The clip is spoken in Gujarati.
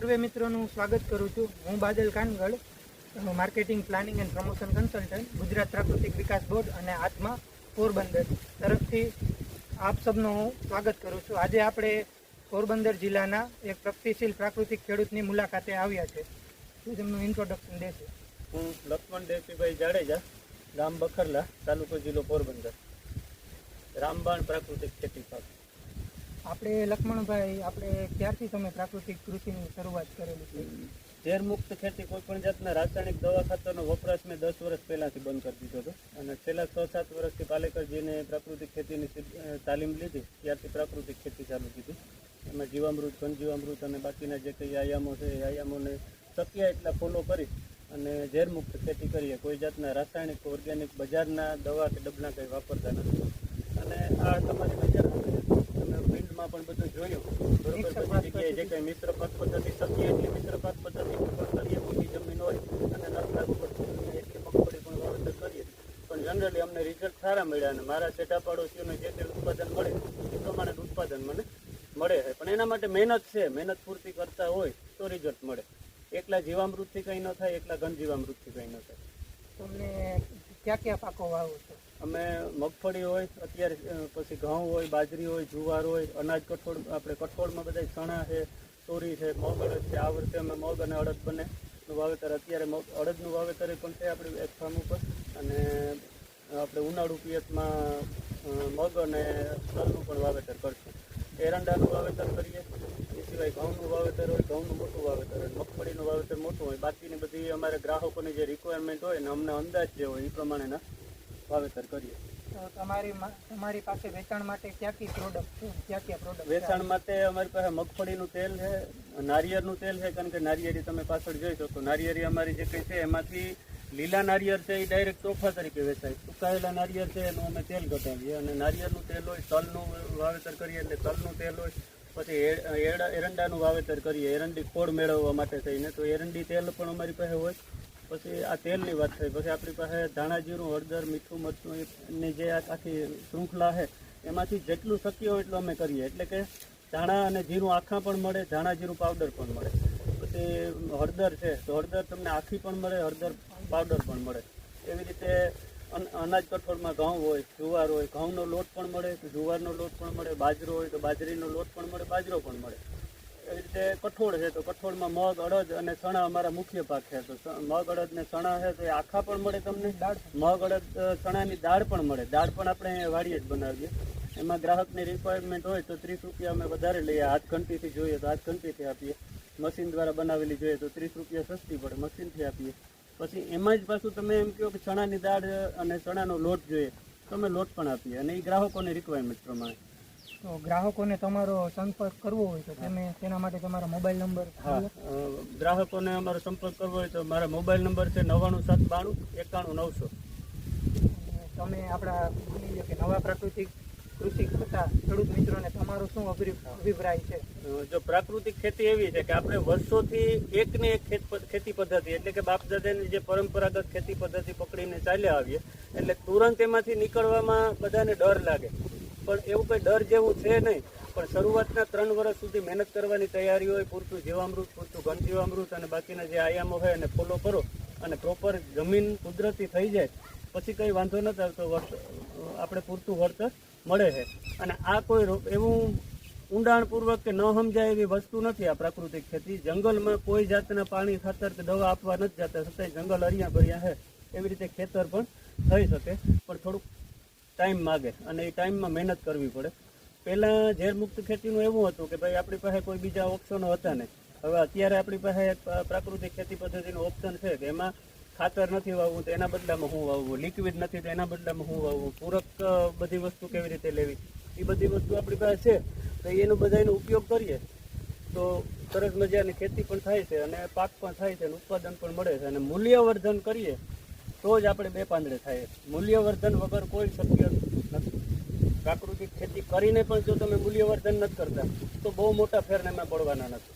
સર્વે મિત્રોનું સ્વાગત કરું છું. હું Badal Kangad, marketing planning and promotion consultant, Gujarat પ્રાકૃતિક વિકાસ બોર્ડ અને આત્મા પોરબંદર તરફથી આપ સૌનું હું સ્વાગત કરું છું. આજે આપણે પોરબંદર જિલ્લાના એક પ્રગતિશીલ પ્રાકૃતિક ખેડૂતની મુલાકાતે આવ્યા છે. શું તેમનું ઇન્ટ્રોડક્શન દેશે? હું લક્ષ્મણ દેવજીભાઈ જાડેજા, ગામ બખરલા, તાલુકો જિલ્લો પોરબંદર. રામબાણ પ્રાકૃતિક ખેતી પાક. આપણે લક્ષ્મણભાઈ, આપણે ક્યારથી તમે પ્રાકૃતિક કૃષિની શરૂઆત કરેલી છે? ઝેરમુક્ત ખેતી, કોઈ પણ જાતના રાસાયણિક દવા ખાતરનો વપરાશ મેં 10 વર્ષ પહેલાંથી બંધ કરી દીધો હતો અને છેલ્લા 6-7 વર્ષથી પાલેકરજીને પ્રાકૃતિક ખેતીની તાલીમ લીધી, ત્યારથી પ્રાકૃતિક ખેતી ચાલુ કીધી. એમાં જીવામૃત, ઘનજીવામૃત અને બાકીના જે કંઈ આયામો છે એ આયામોને શક્ય એટલા ફોલો કરી અને ઝેરમુક્ત ખેતી કરીએ. કોઈ જાતના રાસાયણિક, ઓર્ગેનિક, બજારના દવા કે ડબલા કંઈ વાપરતા નથી. અને આ તમારી નજર તમે ફિલ્ડમાં પણ બધું જોયું બરોબર. બધી જગ્યાએ જે કંઈ મિશ્ર પાક પદ્ધતિ શક્ય એટલી મિશ્ર પાક પદ્ધતિ પણ કરીએ, મોટી જમીન હોય અને નકલા એટલી મગફળી પણ વાવેતર કરીએ, પણ જનરલી અમને રિઝલ્ટ સારા મળ્યા અને મારા છેટા પાડોશીઓને જે કંઈ ઉત્પાદન મળે એ પ્રમાણે ઉત્પાદન મને મળે છે. પણ એના માટે મહેનત છે, મહેનત પૂરતી કરતા હોય તો રિઝલ્ટ મળે. એકલા જીવામૃતથી કંઈ ન થાય, એકલા ઘનજીવામૃતથી કંઈ ન થાય. તમને ક્યાં પાકો વાવો છો? અમે મગફળી હોય અત્યારે, પછી ઘઉં હોય, બાજરી હોય, જુવાર હોય, અનાજ કઠોળ, આપણે કઠોળમાં બધા ચણા છે, તોરી છે, મગ, અડદ છે. આ વર્ષે અમે મગ અને અડદ બંનેનું વાવેતર, અત્યારે મગ અડદનું વાવેતર પણ છે આપણી એક ફાર્મ ઉપર, અને આપણે ઉનાળુ પિયતમાં મગ અને તલનું પણ વાવેતર કરશું. એરંડાનું વાવેતર કરીએ, એ સિવાય ઘઉંનું વાવેતર હોય, ઘઉંનું મોટું વાવેતર હોય, મગફળીનું વાવેતર મોટું હોય. બાકીની બધી અમારે ગ્રાહકોની જે રિક્વાયરમેન્ટ હોય ને અમને અંદાજ જે હોય એ પ્રમાણેના વાવેતર કરીએ. તો તમારી પાસે વેચાણ માટે ક્યાં પ્રોડક્ટ? વેચાણ માટે અમારી પાસે મગફળીનું તેલ છે, નારિયેળનું તેલ છે, કારણ કે નારિયેળી તમે પાછળ જોઈ શકો. નારિયેળી અમારી જે કંઈ છે એમાંથી લીલા નારિયેળ છે એ ડાયરેક્ટ ચોખા તરીકે વેચાય. સુકાયેલા નારિયેળ છે એનું અમે તેલ કઢાવીએ. અને નારિયેળનું તેલ હોય, તલનું વાવેતર કરીએ એટલે તલનું તેલ હોય. પછી એરંડાનું વાવેતર કરીએ, એરંડી ખોળ મેળવવા માટે થઈને, તો એરંડી તેલ પણ અમારી પાસે હોય. પછી આ તેલની વાત થઈ. પછી આપણી પાસે ધાણા, જીરું, હળદર, મીઠું, મરચું એની જે આખી શૃંખલા છે એમાંથી જેટલું શક્ય હોય એટલું અમે કરીએ. એટલે કે ધાણા અને જીરું આખા પણ મળે, ધાણા જીરું પાવડર પણ મળે. પછી હળદર છે તો હળદર તમને આખી પણ મળે, હળદર પાવડર પણ મળે. એવી રીતે અનાજ કઠોળમાં ઘઉં હોય, જુવાર હોય, ઘઉંનો લોટ પણ મળે તો જુવારનો લોટ પણ મળે. બાજરો હોય તો બાજરીનો લોટ પણ મળે, બાજરો પણ મળે. એવી રીતે કઠોળ છે તો કઠોળમાં મગ, અડદ અને ચણા અમારા મુખ્ય પાક છે. તો મગ, અડદ ને ચણા છે તો એ આખા પણ મળે તમને. મગ, અડદ, ચણાની દાળ પણ મળે. દાળ પણ આપણે વાડીએ જ બનાવીએ. એમાં ગ્રાહકની રિક્વાયરમેન્ટ હોય તો 30 રૂપિયા અમે વધારે લઈએ. હાથ ઘંટીથી જોઈએ તો હાથ ઘંટીથી આપીએ. મશીન દ્વારા બનાવેલી જોઈએ તો 30 રૂપિયા સસ્તી પડે, મશીનથી આપીએ. પછી એમાં જ પાછું તમે એમ કહો કે ચણાની દાળ અને ચણાનો લોટ જોઈએ તો અમે લોટ પણ આપીએ, અને એ ગ્રાહકોની રિક્વાયરમેન્ટ પ્રમાણે. તો ગ્રાહકોને તમારો સંપર્ક કરવો હોય તો તમે તેના માટે તમારો મોબાઈલ નંબર? હા, ગ્રાહકોને અમારો સંપર્ક કરવો હોય તો મારા મોબાઈલ નંબર છે 99792 91900. તમે આપણા માની લો કે નવા પ્રાકૃતિક કૃષિ કરતા ખેડૂત મિત્રોને તમારો શું અભિપ્રાય છે? જો પ્રાકૃતિક ખેતી એવી છે કે આપણે વર્ષોથી એકને એક ખેતી પદ્ધતિ, એટલે કે બાપ દાદાની જે પરંપરાગત ખેતી પદ્ધતિ પકડીને ચાલ્યા આવીએ, એટલે તુરંત એમાંથી નીકળવામાં બધાને ડર લાગે. પણ એવું કંઈ ડર જેવું છે નહીં. પણ શરૂઆતના 3 વર્ષ સુધી મહેનત કરવાની તૈયારી હોય, પૂરતું જીવામૃત, પૂરતું ઘનજીવામૃત અને બાકીના જે આયામો હોય એને ફોલો કરો અને પ્રોપર જમીન કુદરતી થઈ જાય પછી કંઈ વાંધો નથી આવતો. આપણે પૂરતું વળતર મળે છે. અને આ કોઈ એવું ઊંડાણપૂર્વક કે ન સમજાય એવી વસ્તુ નથી આ પ્રાકૃતિક ખેતી. જંગલમાં કોઈ જાતના પાણી, ખાતર કે દવા આપવા નથી જતા, છતાંય જંગલ હરિયા ભર્યા છે. એવી રીતે ખેતર પણ થઈ શકે, પણ થોડુંક ટાઈમ માગે અને એ ટાઈમમાં મહેનત કરવી પડે. પહેલાં ઝેરમુક્ત ખેતીનું એવું હતું કે ભાઈ આપણી પાસે કોઈ બીજા ઓપ્શનો હતા નહીં. હવે અત્યારે આપણી પાસે પ્રાકૃતિક ખેતી પદ્ધતિનું ઓપ્શન છે કે એમાં ખાતર નથી વાવવું તો એના બદલામાં હું વાવવું, લિક્વિડ નથી તો એના બદલામાં હું વાવવું, પૂરક બધી વસ્તુ કેવી રીતે લેવી, એ બધી વસ્તુ આપણી પાસે છે. તો એનો બધાનો ઉપયોગ કરીએ તો સરસ મજાની ખેતી પણ થાય છે અને પાક પણ થાય છે અને ઉત્પાદન પણ મળે છે. અને મૂલ્યવર્ધન કરીએ તો જ આપણે બે પાંદડે થાય. મૂલ્યવર્ધન વગર કોઈ શક્ય નથી. પ્રાકૃતિક ખેતી કરીને પણ જો તમે મૂલ્યવર્ધન નથી કરતા તો બહુ મોટા ફેરને એમાં પડવાના નથી.